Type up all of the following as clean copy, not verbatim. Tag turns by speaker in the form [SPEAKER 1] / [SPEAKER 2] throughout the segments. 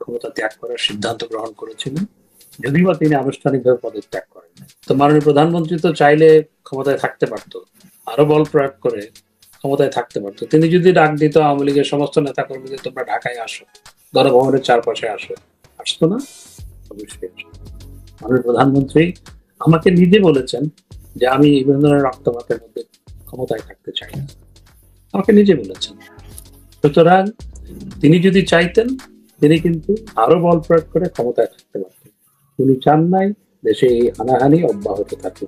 [SPEAKER 1] ক্ষমতা ত্যাগ করার সিদ্ধান্ত গ্রহণ করেছিলেন, যদিও বা তিনি আনুষ্ঠানিকভাবে পদত্যাগ করেন। তো মাননীয় প্রধানমন্ত্রী তো চাইলে ক্ষমতায় থাকতে পারতো, আরো বল প্রয়োগ করে ক্ষমতায় থাকতে পারতো। তিনি যদি ডাক দিত আওয়ামী লীগের সমস্ত নেতা কর্মীদের, তোমরা ঢাকায় আসো, গণভবনের চারপাশে আসো, আসতো না? অবশ্যই। মাননীয় প্রধানমন্ত্রী আমাকে নিজে বলেছেন যে আমি এই ধরনের রক্তপাতের মধ্যে ক্ষমতায় থাকতে চাই না, আমাকে নিজে বলেছেন। সুতরাং তিনি যদি চাইতেন, তিনি কিন্তু আরো বল প্রয়োগ করে ক্ষমতায় থাকতে পারতেন। তিনি চান নাই দেশে এই হানাহানি অব্যাহত থাকে,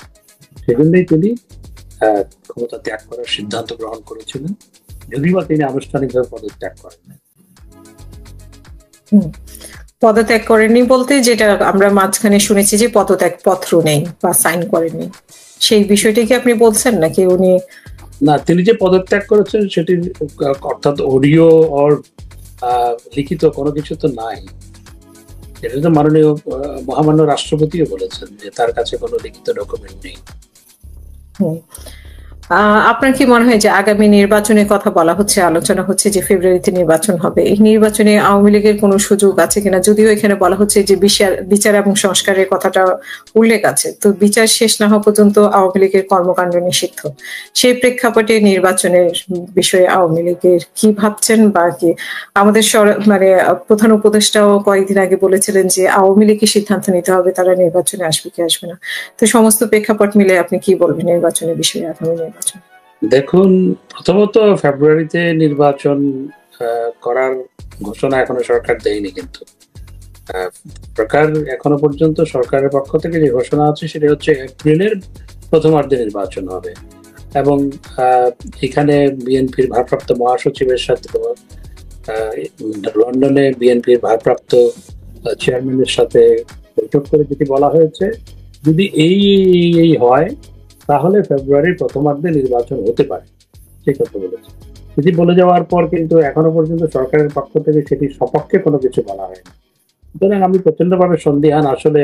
[SPEAKER 1] সেজন্যই তিনি ক্ষমতা ত্যাগ করার সিদ্ধান্ত গ্রহণ করেছিলেন, যদিও তিনি আনুষ্ঠানিকভাবে পদত্যাগ করেন না।
[SPEAKER 2] পদত্যাগ করেননি বলতে যেটা আমরা মাঝখানে শুনেছি যে পদত্যাগ পত্র নেই বা সাইন করেননি, সেই বিষয়টি কি আপনি বলছেন নাকি উনি?
[SPEAKER 1] না, তিনি যে পদত্যাগ করেছেন সেটি অর্থাৎ অডিও অর লিখিত কোনো কিছু তো নাই। এটা তো মাননীয় মহামান্য রাষ্ট্রপতিও বলেছেন যে তার কাছে কোনো লিখিত ডকুমেন্ট নেই।
[SPEAKER 2] আপনার কি মনে হয় যে আগামী নির্বাচনের কথা বলা হচ্ছে, আলোচনা হচ্ছে যে ফেব্রুয়ারিতে নির্বাচন হবে, এই নির্বাচনে আওয়ামী লীগের কোনো সুযোগ আছে কিনা? যদিও এখানে বলা হচ্ছে যে বিচার এবং সংস্কারের কথাটা উল্লেখ আছে, তো বিচার শেষ না হওয়া পর্যন্ত আওয়ামী লীগের কর্মকাণ্ড নিষিদ্ধ। সেই প্রেক্ষাপটে নির্বাচনের বিষয়ে আওয়ামী লীগের কি ভাবছেন? বা কি আমাদের মানে প্রধান উপদেষ্টাও কয়েকদিন আগে বলেছিলেন যে আওয়ামী লীগের সিদ্ধান্ত নিতে হবে তারা নির্বাচনে আসবে কি আসবে না। তো সমস্ত প্রেক্ষাপট মিলে আপনি কি বলবেন নির্বাচনের বিষয়ে, আগামী নির্বাচন?
[SPEAKER 1] দেখুন, প্রথমত ফেব্রুয়ারিতে নির্বাচন করার ঘোষণা এখনো সরকার দেয়নি, কিন্তু সরকার এখনো পর্যন্ত সরকারের পক্ষ থেকে যে ঘোষণা আছে সেটা হচ্ছে এপ্রিলের প্রথমার্ধে নির্বাচন হবে। এবং এখানে বিএনপির ভারপ্রাপ্ত মহাসচিবের সাথে লন্ডনে বিএনপির ভারপ্রাপ্ত চেয়ারম্যানের সাথে বৈঠক করে যেটি বলা হয়েছে, যদি এই হয় তাহলে ফেব্রুয়ারির প্রথমার্ধে নির্বাচন হতে পারে, সেই কথা বলেছে। সেটি বলে যাওয়ার পর কিন্তু এখনো পর্যন্ত সরকারের পক্ষ থেকে সেটির সপক্ষে কোনো কিছু বলা হয়নি। সুতরাং আমি প্রচন্ডভাবে সন্দিহান আসলে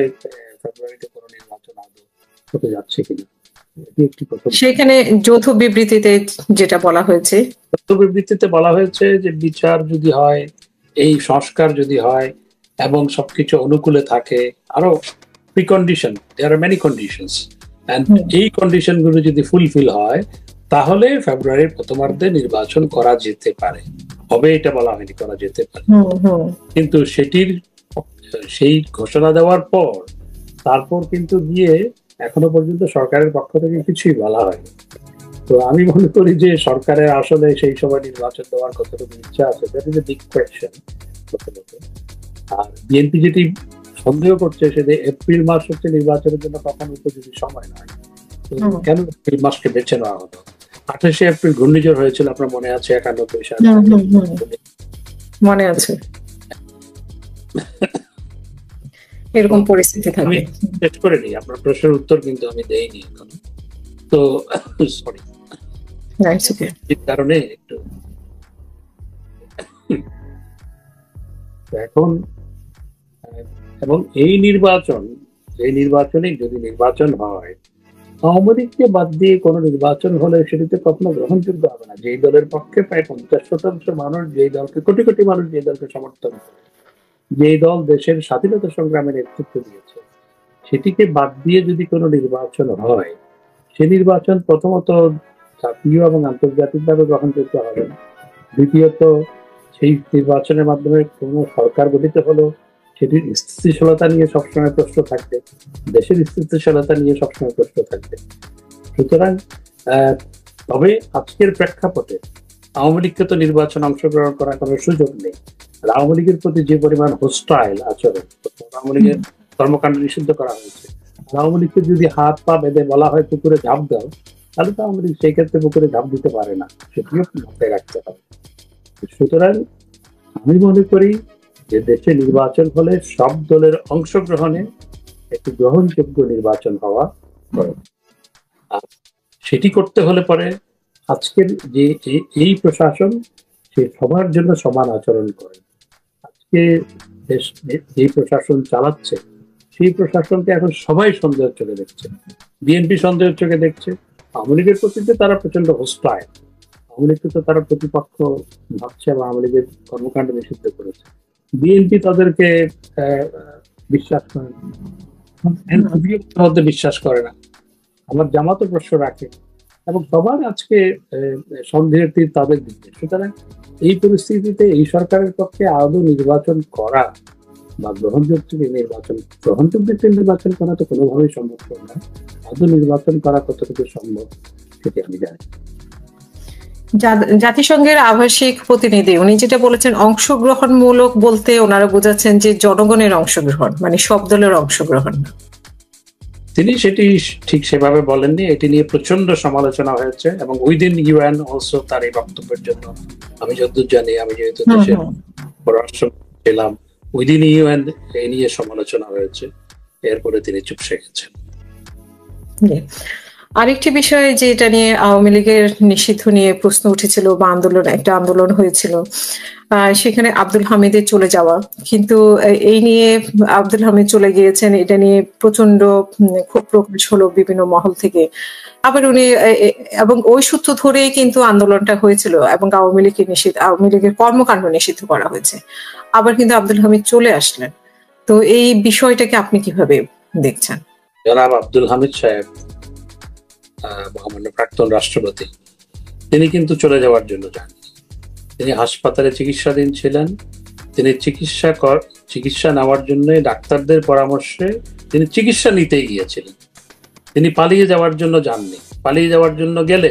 [SPEAKER 1] ফেব্রুয়ারিতে কোনো নির্বাচন আদৌ হতে যাচ্ছে কিনা।
[SPEAKER 2] সেখানে যৌথ বিবৃতিতে যেটা বলা হয়েছে,
[SPEAKER 1] যৌথ বিবৃতিতে বলা হয়েছে যে বিচার যদি হয়, এই সংস্কার যদি হয় এবং সবকিছু অনুকূলে থাকে, আরো precondition, there are many conditions, and এই কন্ডিশন গুলো যদি ফুলফিল হয় তাহলে ফেব্রুয়ারির প্রথমার্ধে নির্বাচন করা যেতে পারে। হবে এটা বলা হয়নি, করা যেতে পারে। কিন্তু সেই ঘোষণা দেওয়ার পর তারপর কিন্তু গিয়ে এখনো পর্যন্ত সরকারের পক্ষ থেকে কিছুই বলা হয়নি। তো আমি মনে করি যে সরকারের আসলে সেই সময় নির্বাচন দেওয়ার কতটুকু ইচ্ছা আছে, that is a big question. আর বিএনপি যেটি সন্দেহ করছে সেটা এপ্রিল মাস হচ্ছে নির্বাচনের জন্য কখন উপযোগী সময় নয়। কেন এপ্রিল মাসকে বেছে নেওয়া হতো? 28শে এপ্রিল ঘূর্ণিঝড় হয়েছিল, আপনার মনে আছে? 91 সালে
[SPEAKER 2] মনে আছে। এরকম পরিস্থিতি
[SPEAKER 1] আমি শেষ করে নিই, আপনার প্রশ্নের উত্তর কিন্তু আমি দেইনি এখন, তো সরি। এই কারণে একটু এখন এবং এই নির্বাচনে যদি নির্বাচন হয়, আওয়ামী লীগকে বাদ দিয়ে কোনো নির্বাচন হলে সেটিতে কখনো গ্রহণযোগ্য হবে না। যেই দলের পক্ষে প্রায় 50% মানুষ, যেই দলকে কোটি কোটি মানুষ যে দলকে সমর্থন করে, যেই দল দেশের স্বাধীনতা সংগ্রামের নেতৃত্ব দিয়েছে, সেটিকে বাদ দিয়ে যদি কোনো নির্বাচন হয়, সে নির্বাচন প্রথমত জাতীয় এবং আন্তর্জাতিকভাবে গ্রহণযোগ্য হবে না। দ্বিতীয়ত সেই নির্বাচনের মাধ্যমে কোনো সরকার গঠিত হলো সেটির স্থিতিশীলতা নিয়ে সবসময় প্রশ্ন থাকবে, দেশের স্থিতিশীলতা নিয়ে সবসময় প্রশ্ন থাকবে। সুতরাং তবে আজকের প্রেক্ষাপটে আওয়ামী লীগকে তো নির্বাচন অংশগ্রহণ করার কোনো সুযোগ নেই। আওয়ামী লীগের প্রতি যে পরিমাণ হোস্টাইল আচরণ, আওয়ামী লীগের কর্মকাণ্ড নিষিদ্ধ করা হয়েছে, আওয়ামী লীগকে যদি হাত পা বেঁধে বলা হয় পুকুরে ঝাঁপ দাও, তাহলে তো আওয়ামী লীগ সেই ক্ষেত্রে পুকুরে ঝাঁপ দিতে পারে না, সেটিও মাথায় রাখতে হবে। সুতরাং আমি মনে করি যে দেশে নির্বাচন হলে সব দলের অংশগ্রহণে একটি গ্রহণযোগ্য নির্বাচন হওয়া দরকার। আর সেটি করতে হলে পরে আজকের যে এই প্রশাসন, সে সবার জন্য সমান আচরণ করে। আজকে দেশ যে প্রশাসন চালাচ্ছে সেই প্রশাসনকে এখন সবাই সন্দেহের চোখে দেখছে। বিএনপি সন্দেহের চোখে দেখছে, আওয়ামী লীগের প্রতি তারা প্রচন্ড হোস্টাইল, আওয়ামী লীগকে তো তারা প্রতিপক্ষ ভাবছে এবং আওয়ামী লীগের কর্মকাণ্ড নিষিদ্ধ করেছে। বিএনপি তাদেরকে আহ, বিশ্বাস করে না, এনসিপিও তাদের মধ্যে বিশ্বাস করে না, আবার জামাতও প্রশ্ন রাখে, এবং সবার আজকে সন্দেহের তীর তাদের দিকে। সুতরাং এই পরিস্থিতিতে এই সরকারের পক্ষে আদৌ নির্বাচন করা বা গ্রহণযোগ্য একটি নির্বাচন করা তো কোনোভাবেই সম্ভব না। আদৌ নির্বাচন করা কতটুকু সম্ভব সেটি আমি জানি।
[SPEAKER 2] জাতিসংঘের আবাসিক প্রতিনিধি উনি যেটা বলেছেন, অংশগ্রহণমূলক বলতে ওনারা বোঝাচ্ছেন যে জনগণের অংশগ্রহণ, মানে সব দলের অংশগ্রহণ না।
[SPEAKER 1] তিনি সেটি ঠিক সেভাবে বলেননি। এটি নিয়ে প্রচন্ড সমালোচনা হয়েছে, এবং উইদিন ইউএন অলসো তার এই বক্তব্যের জন্য, আমি যতদূর জানি, আমি যেহেতু দেশের পররাষ্ট্র ছিলাম, উইদিন ইউএন এই নিয়ে সমালোচনা হয়েছে, এরপরে তিনি চুপসে গেছেন।
[SPEAKER 2] আরেকটি বিষয় যে এটা নিয়ে আওয়ামী লীগের নিষিদ্ধ নিয়ে প্রশ্ন উঠেছিল বা একটা আন্দোলন হয়েছিল, সেখানে আব্দুল হামিদের চলে যাওয়া, কিন্তু এই নিয়ে আব্দুল হামিদ চলে গিয়েছেন, এটা নিয়ে প্রচন্ড ক্ষোভ প্রকাশ হলো বিভিন্ন মহল থেকে। আবার উনি এবং ওই সূত্র ধরেই কিন্তু আন্দোলনটা হয়েছিল এবং আওয়ামী লীগের কর্মকাণ্ড নিষিদ্ধ করা হয়েছে। আবার কিন্তু আব্দুল হামিদ চলে আসলেন। তো এই বিষয়টাকে আপনি কিভাবে দেখছেন?
[SPEAKER 1] জনাব আব্দুল হামিদ সাহেব, মহামান্য প্রাক্তন রাষ্ট্রপতি, তিনি কিন্তু চলে যাওয়ার জন্য যান। তিনি হাসপাতালে চিকিৎসাধীন ছিলেন। তিনি চিকিৎসা নেওয়ার জন্য ডাক্তারদের পরামর্শে তিনি চিকিৎসা নিতেই গিয়েছিলেন। তিনি পালিয়ে যাওয়ার জন্য যাননি। পালিয়ে যাওয়ার জন্য গেলে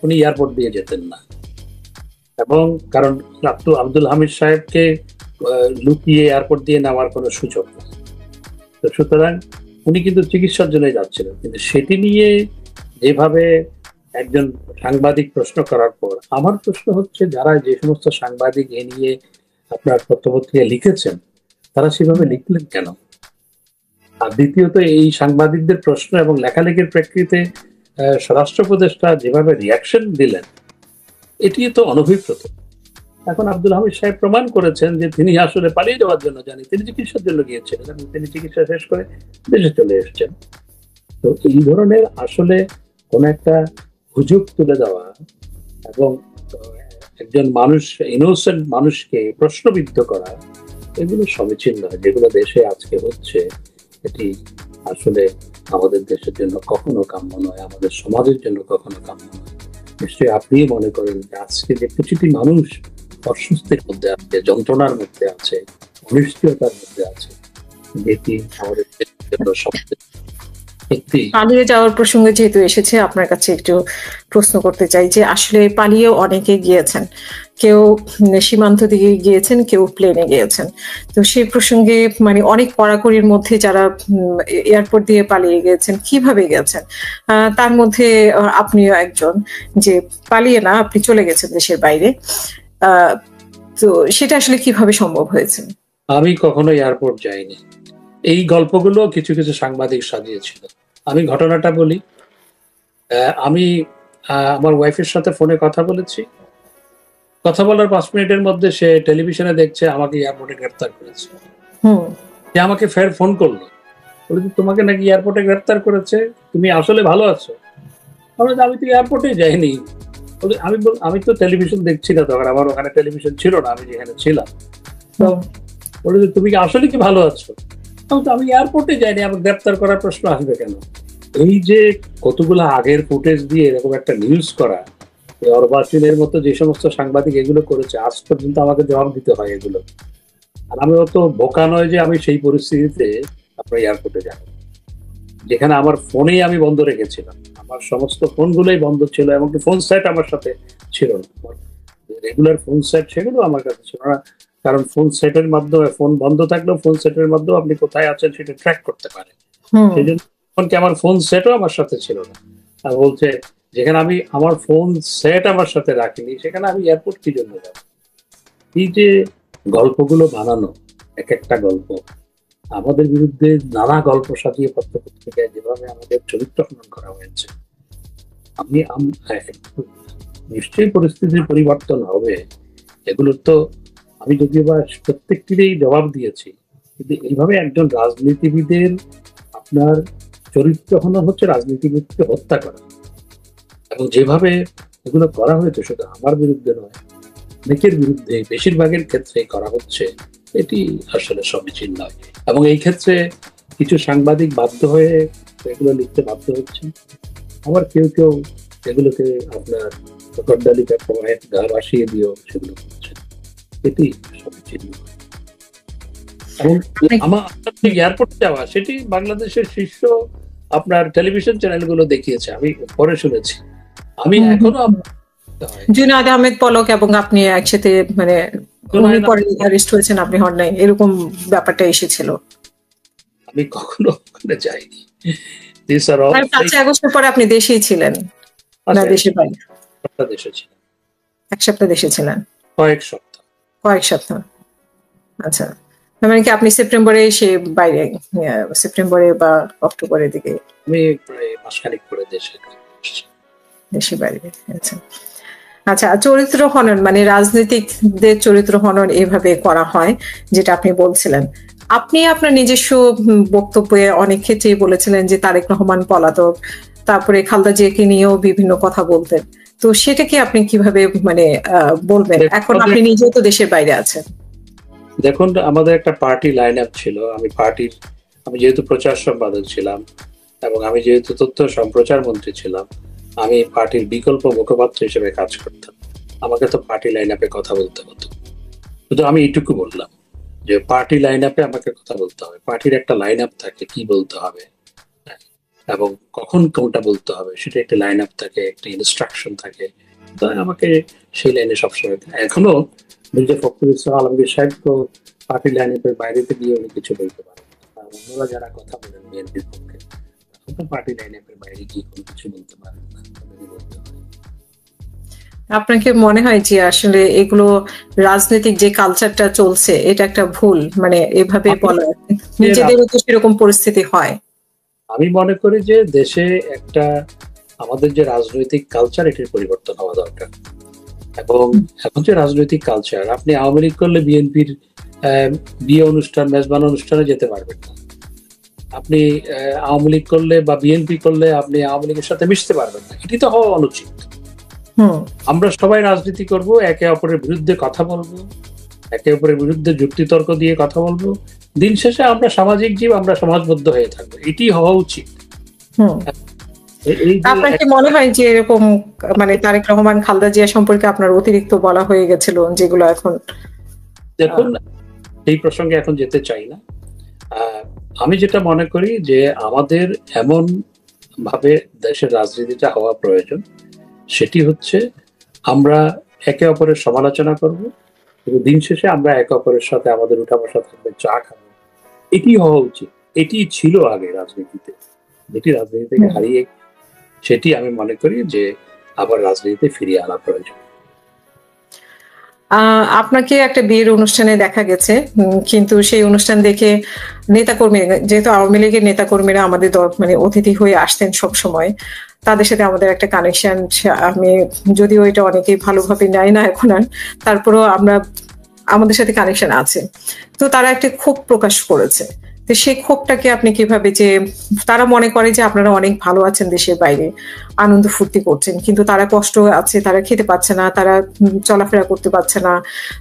[SPEAKER 1] উনি এয়ারপোর্ট দিয়ে যেতেন না, এবং কারণ আব্দুল হামিদ সাহেবকে লুকিয়ে এয়ারপোর্ট দিয়ে নেওয়ার কোনো সুযোগ নেই। তো সুতরাং উনি কিন্তু চিকিৎসার জন্য যাচ্ছিলেন। কিন্তু সেটি নিয়ে যেভাবে একজন সাংবাদিক প্রশ্ন করার পর, আমার প্রশ্ন হচ্ছে, যারা যে সমস্ত সাংবাদিক এ নিয়ে আপনার পত্রপত্রিকায় লিখেছেন, তারা সেভাবে লিখলেন কেন? আর দ্বিতীয়ত, এই সাংবাদিকদের প্রশ্ন এবং লেখালেখির প্রেক্ষিতে স্বরাষ্ট্র উপদেষ্টা যেভাবে রিয়াকশন দিলেন, এটি তো অনভিপ্রেত। এখন আব্দুল হামিদ সাহেব প্রমাণ করেছেন যে তিনি আসলে পালিয়ে যাওয়ার জন্য জানি, তিনি চিকিৎসার জন্য গিয়েছিলেন এবং তিনি চিকিৎসা শেষ করে দেশে চলে এসেছেন। তো এই ধরনের আসলে কোন একটা হুজুগ তুলে দেওয়া এবং একজন মানুষ, ইনোসেন্ট মানুষকে প্রশ্নবিদ্ধ করা, এগুলো সমীচীন নয়। যেগুলো দেশে আজকে হচ্ছে, এটি আসলে আমাদের দেশের জন্য কখনো কাম্য নয়, আমাদের সমাজের জন্য কখনো কাম্য নয়। নিশ্চয়ই আপনি মনে করেন যে আজকে যে প্রতিটি মানুষ অস্বস্তির মধ্যে আছে, যন্ত্রণার মধ্যে আছে, অনিশ্চয়তার মধ্যে আছে, এটি আমাদের দেশের জন্য সবচেয়ে
[SPEAKER 2] পালিয়ে যাওয়ার প্রসঙ্গে যেহেতু এসেছে, আপনার কাছে একটু প্রশ্ন করতে চাই যে আসলে পালিয়েও অনেকে গিয়েছেন, কেউ সীমান্ত দিকে গিয়েছেন, কেউ প্লেনে গিয়েছেন। তো সেই প্রসঙ্গে মানে অনেক কড়াকড়ির মধ্যে যারা এয়ারপোর্ট দিয়ে পালিয়ে গিয়েছেন, কিভাবে গেছেন, তার মধ্যে আপনিও একজন, যে পালিয়ে না, আপনি চলে গেছেন দেশের বাইরে। তো সেটা আসলে কিভাবে সম্ভব হয়েছে?
[SPEAKER 1] আমি কখনো এয়ারপোর্ট যাইনি। এই গল্পগুলো কিছু কিছু সাংবাদিক সাজিয়েছিল। আমি ঘটনাটা বলি। আমি আমার ওয়াইফের সাথে ফোনে কথা বলেছি। কথা বলার 5 মিনিটের মধ্যে সে টেলিভিশনে দেখছে আমাকে এয়ারপোর্টে গ্রেপ্তার করেছে। সে আমাকে ফের ফোন করলো, বলেছে তোমাকে নাকি এয়ারপোর্টে গ্রেপ্তার করেছে, তুমি আসলে ভালো আছো? আমি তো এয়ারপোর্টে যাইনি। আমি তো টেলিভিশন দেখছি না তখন, আমার ওখানে টেলিভিশন ছিল না, আমি যেখানে ছিলাম। তো বলেছে তুমি কি আসলে কি ভালো আছো? আমি এয়ারপোর্টে যাইনি, আমাকে গ্রেপ্তার করার প্রশ্ন আসবে কেন? এই যে কতগুলো আগের ফুটেজ দিয়ে এরকম একটা নিউজ করা, অর্বাচীনের মতো যে সমস্ত সাংবাদিক এগুলো করেছে, আজ পর্যন্ত আমাকে জবাব দিতে হয় এগুলো। আর আমি অত বোকা নয় যে আমি সেই পরিস্থিতিতে আপনার এয়ারপোর্টে যাব, যেখানে আমার ফোনেই আমি বন্ধ রেখেছিলাম। আমার সমস্ত ফোনগুলোই বন্ধ ছিল, এমনকি ফোন সেট আমার সাথে ছিল না। রেগুলার ফোন সেট সেগুলো আমার কাছে ছিল না, কারণ ফোন সেটের মাধ্যমে, ফোন বন্ধ থাকলেও ফোন সেটের মাধ্যমে আপনি কোথায় আছেন সেটা ট্র্যাক করতে পারে। সেই জন্য আমার ফোন সেটও আমার সাথে ছিল না। আর বলছে যেখানে আমি আমার ফোন সেট আমার সাথে রাখিনি, সেখানে আমি এয়ারপোর্ট কি জন্য যাব? এই যে গল্পগুলো বানানো, এক একটা গল্প আমাদের বিরুদ্ধে, নানা গল্প সাজিয়ে পত্রপত্রিকায় যেভাবে আমাদের চরিত্র হনন করা হয়েছে, আমি নিশ্চয়ই পরিস্থিতির পরিবর্তন হবে। এগুলোর তো আমি যদিও বা প্রত্যেকটিরই জবাব দিয়েছি, কিন্তু এইভাবে একজন রাজনীতিবিদের আপনার চরিত্র হনন হচ্ছে রাজনীতিবিদকে হত্যা করা, এবং যেভাবে এগুলো করা হয়েছে শুধু আমার বিরুদ্ধে নয়, অনেকের বিরুদ্ধে, বেশিরভাগের ক্ষেত্রে করা হচ্ছে, এটি আসলে সমীচীন নয়। এবং এই ক্ষেত্রে কিছু সাংবাদিক বাধ্য হয়ে এগুলো লিখতে বাধ্য হচ্ছে, আবার কেউ কেউ এগুলোকে আপনার গড্ডালিকা প্রবাহের গা ভাসিয়ে দিয়েও সেগুলো করছে। এটি সমীচীন নয়। এবং আমার এয়ারপোর্ট যাওয়া, সেটি বাংলাদেশের শীর্ষ আপনার টেলিভিশন চ্যানেলগুলো দেখিয়েছে, আমি পরে শুনেছি। আমি এখনো
[SPEAKER 2] জুনায়েদ আহমেদ পলক এবং আপনি একসাথে, মানে উনি পরে অ্যারেস্ট হয়েছেন, আপনি হন নাই, এরকম ব্যাপারটা এসেছিল।
[SPEAKER 1] আমি কখনো ওখানে যাইনি।
[SPEAKER 2] 5 আগস্টের পরে আপনি দেশেই ছিলেন না দেশের বাইরে?
[SPEAKER 1] দেশে ছিলেন।
[SPEAKER 2] 1 সপ্তাহ দেশে ছিলেন?
[SPEAKER 1] কয়েক সপ্তাহ।
[SPEAKER 2] আচ্ছা, মানে কি আপনি সেপ্টেম্বরে এসে বাইরে, সেপ্টেম্বরে বা অক্টোবরের দিকে?
[SPEAKER 1] আমি প্রায় মাসখানেক পরে দেশে
[SPEAKER 2] বাইরে। আচ্ছা আচ্ছা, চরিত্র হনন মানে রাজনীতিকদের চরিত্র হনন এভাবে করা হয় যেটা আপনি বলছিলেন। আপনি আপনার নিজস্ব বক্তব্যে অনেক ক্ষেত্রেই বলেছিলেন যে তারেক রহমান পলাতক, তারপরে খালেদা জিয়াকে নিয়েও বিভিন্ন কথা বলতেন। তো সেটা কি আপনি কিভাবে মানে বলবেন? এখন আপনি নিজেও তো দেশের বাইরে আছেন।
[SPEAKER 1] দেখুন, আমাদের একটা পার্টি লাইন আপ ছিল। আমি যেহেতু প্রচার সম্পাদক ছিলাম এবং আমি যেহেতু তথ্য সম্প্রচার মন্ত্রী ছিলাম, আমি পার্টির বিকল্প মুখপাত্র হিসেবে কাজ করতাম। আমাকে তো পার্টি লাইন আপে কথা বলতে হতো। শুধু আমি এইটুকু বললাম যে পার্টি লাইন আপে আমাকে কথা বলতে হবে। পার্টির একটা লাইন আপ থাকে, কি বলতে হবে এবং কখন কোনটা বলতে হবে, সেটা একটা লাইন আপ থাকে, একটা ইনস্ট্রাকশন থাকে। তাই আমাকে সেই লাইনে সবসময়, এখনো মির্জা ফখরুল ইসলাম আলমগীর সাহেব তো পার্টি লাইন আপের বাইরেতে গিয়ে উনি কিছু বলতে পারেন। আর অন্যরা যারা কথা বলেন বিএনপির পক্ষে, পার্টি লাইন আপের বাইরে গিয়ে কোনো কিছু বলতে পারেন না।
[SPEAKER 2] আপনাকে মনে হয় যে আসলে এগুলো রাজনৈতিক যে কালচারটা চলছে এটা একটা ভুল, মানে এভাবে বলা নিজেদেরও তো সেরকম পরিস্থিতি হয়?
[SPEAKER 1] আমি মনে করি যে দেশে একটা আমাদের যে রাজনৈতিক কালচার, এটির পরিবর্তন হওয়া দরকার। এবং এখন যে রাজনৈতিক কালচার, আপনি আওয়ামী লীগ করলে বিএনপির বিয়ে অনুষ্ঠান, মেজবান অনুষ্ঠানে যেতে পারবেন না। আপনি আওয়ামী লীগ করলে বা বিএনপি করলে আপনি আওয়ামী লীগের সাথে মিশতে পারবেন না। এটি তো হওয়া অনুচিত। আমরা সবাই রাজনীতি করব, একে অপরের বিরুদ্ধে কথা বলবো, একে অপরের বিরুদ্ধে যুক্তিতর্ক দিয়ে কথা বলবো। দিন শেষে আমরা সামাজিক জীব, আমরা সমাজবদ্ধ হয়ে থাকবো, এটি হওয়া উচিত।
[SPEAKER 2] আপনার কি মনে হয় যে এরকম মানে তারেক রহমান, খালেদা জিয়া সম্পর্কে আপনার অতিরিক্ত বলা হয়ে গেছিল যেগুলো এখন?
[SPEAKER 1] দেখুন, এই প্রসঙ্গে এখন যেতে চাই না। আমি যেটা মনে করি যে আমাদের এমন ভাবে দেশের রাজনীতিটা হওয়া প্রয়োজন, সেটি হচ্ছে আমরা একে অপরের সমালোচনা করব, কিন্তু দিন শেষে আমরা একে অপরের সাথে আমাদের উঠা বসা থাকবে, চা খাবো। এটি হওয়া উচিত। এটি ছিল আগে রাজনীতিতে, যেটি রাজনীতি থেকে হারিয়ে, সেটি আমি মনে করি যে আবার রাজনীতিতে ফিরিয়ে আনা প্রয়োজন।
[SPEAKER 2] আপনাকে একটা বিয়ের অনুষ্ঠানে দেখা গেছে, কিন্তু সেই অনুষ্ঠান দেখে নেতাকর্মী, যেহেতু আওয়ামী লীগের নেতাকর্মীরা আমাদের মানে অতিথি হয়ে আসতেন সব সময়, তাদের সাথে আমাদের একটা কানেকশন, আমি যদিও এটা অনেকেই ভালোভাবে নেয় না এখন আর, তারপরেও আমাদের সাথে কানেকশন আছে। তো তারা একটা ক্ষোভ প্রকাশ করেছে। তো সেই ক্ষোভটাকে আপনি কিভাবে, যে তারা মনে করে যে আপনারা অনেক ভালো আছেন দেশের বাইরে, আনন্দ ফুর্তি করছেন, কিন্তু তারা কষ্ট আছে, তারা খেতে পাচ্ছে না, তারা চলাফেরা করতে পারছে না,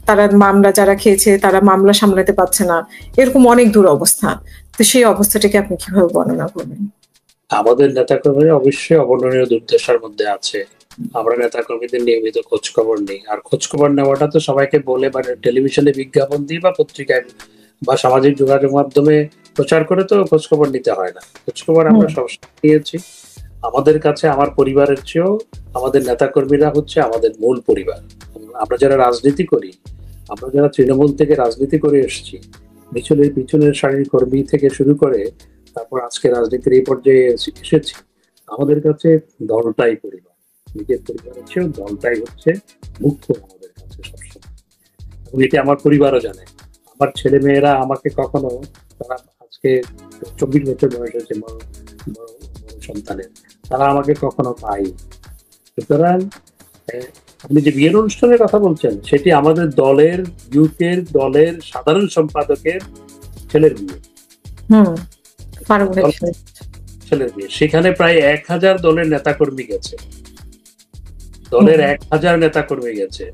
[SPEAKER 2] তারা মামলা যারা খেয়েছে তারা মামলা সামলাতে পারছে না, এরকম অনেক দূর অবস্থা। তো সেই অবস্থাটাকে আপনি কিভাবে বর্ণনা করবেন?
[SPEAKER 1] আমাদের নেতাকর্মীরা অবশ্যই অবর্ণনীয় দুর্দশার মধ্যে আছে। আমরা নেতাকর্মীদের নিয়মিত খোঁজ খবর নেই। আর খোঁজ খবর নেওয়াটা তো সবাইকে বলে বা টেলিভিশনে বিজ্ঞাপন দিয়ে বা পত্রিকায় বা সামাজিক যোগাযোগ মাধ্যমে প্রচার করে তো খোঁজ খবর নিতে হয় না। খোঁজ খবর আমরা সবসময় নিয়েছি। আমাদের কাছে আমার পরিবারের চেয়েও আমাদের নেতাকর্মীরা হচ্ছে আমাদের মূল পরিবার। আমরা যারা রাজনীতি করি, আমরা যারা তৃণমূল থেকে রাজনীতি করে এসেছি, পিছনের সারির কর্মী থেকে শুরু করে তারপর আজকে রাজনীতির এই পর্যায়ে এসেছি, আমাদের কাছে দলটাই পরিবার। নিজের পরিবারের চেয়েও দলটাই হচ্ছে মুখ্য আমাদের কাছে সবসময়। এবং এটি আমার পরিবারও জানে। আমার ছেলে মেয়েরা আমাকে কখনো, তারা আজকে 24 বছর বয়স হয়েছে বড় সন্তানের, তারা আমাকে কখনো পায়নি। সুতরাং আপনি যে বিয়ের অনুষ্ঠানের কথা বলছেন, সেটি আমাদের দলের দলের সাধারণ সম্পাদকের ছেলের বিয়ে। ছেলের বিয়ে, সেখানে প্রায় 1000 দলের নেতাকর্মী গেছে, দলের 1000 নেতাকর্মী গেছে।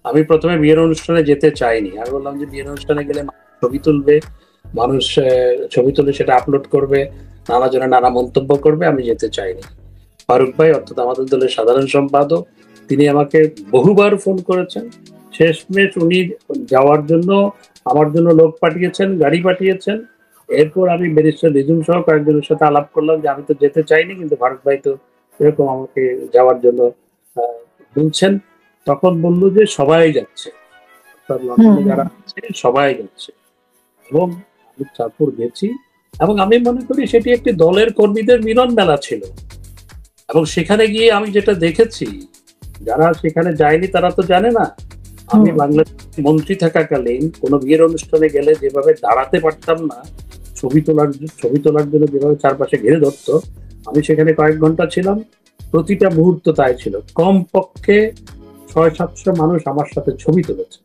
[SPEAKER 1] আমি প্রথমে বিয়ের অনুষ্ঠানে যেতে চাইনি। আমি বললাম যে বিয়ের অনুষ্ঠানে গেলে ছবি তুলবে, মানুষ ছবি তুলে সেটা আপলোড করবে, নানা জনে নানা মন্তব্য করবে, আমি যেতে চাইনি। ফারুক ভাই অর্থাৎ আমাদের দলের সাধারণ সম্পাদক, তিনি আমাকে বহুবার ফোন করেছেন। শেষমেশ উনি যাওয়ার জন্য আমার জন্য লোক পাঠিয়েছেন, গাড়ি পাঠিয়েছেন। এরপর আমি ব্যারিস্টার রিজুম সহ কয়েকজনের সাথে আলাপ করলাম যে আমি তো যেতে চাইনি, কিন্তু ফারুক ভাই তো এরকম আমাকে যাওয়ার জন্য বলছেন। তখন বললো যে সবাই যাচ্ছে, লন্ডনে যারা আছে সবাই যাচ্ছে। এবং আমি তারপর গেছি, এবং আমি মনে করি সেটি একটি দলের কর্মীদের মিলন মেলা ছিল। এবং সেখানে গিয়ে আমি যেটা দেখেছি, যারা সেখানে যায়নি তারা তো জানে না, আমি বাংলাদেশ মন্ত্রী থাকাকালীন কোনো বিয়ের অনুষ্ঠানে গেলে যেভাবে দাঁড়াতে পারতাম না, ছবি তোলার জন্য যেভাবে চারপাশে ঘিরে ধরতো, আমি সেখানে কয়েক ঘন্টা ছিলাম, প্রতিটা মুহূর্ত তাই ছিল। কমপক্ষে 600-700 মানুষ আমার সাথে ছবি তুলেছে।